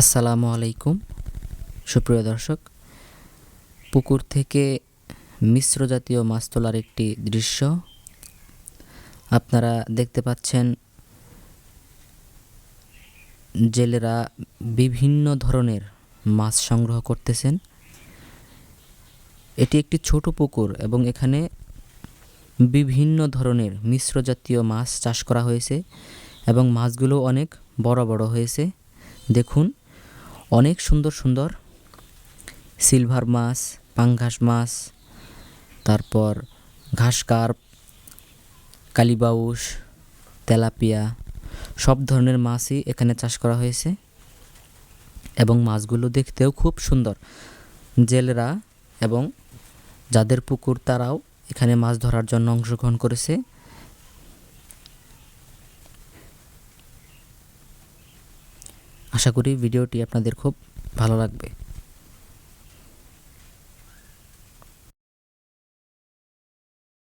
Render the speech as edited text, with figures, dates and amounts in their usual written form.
আসসালামু আলাইকুম সুপ্রিয় দর্শক, পুকুর থেকে মিশ্র জাতীয় মাছ তোলার একটি দৃশ্য আপনারা দেখতে পাচ্ছেন। জেলেরা বিভিন্ন ধরনের মাছ সংগ্রহ করতেছেন। এটি একটি ছোট পুকুর এবং এখানে বিভিন্ন ধরনের মিশ্র জাতীয় মাছ চাষ করা হয়েছে এবং মাছগুলো অনেক বড় বড় হয়েছে। দেখুন, অনেক সুন্দর সুন্দর সিলভার মাছ, পাঙ্গাস মাছ, তারপর ঘাস কার্প, কালিবাউস, তেলাপিয়া সব ধরনের মাছই এখানে চাষ করা হয়েছে এবং মাছগুলো দেখতেও খুব সুন্দর। জেলেরা এবং যাদের পুকুর তারাও এখানে মাছ ধরার জন্য অংশগ্রহণ করেছে। আশা করি ভিডিওটি আপনাদের খুব ভালো লাগবে।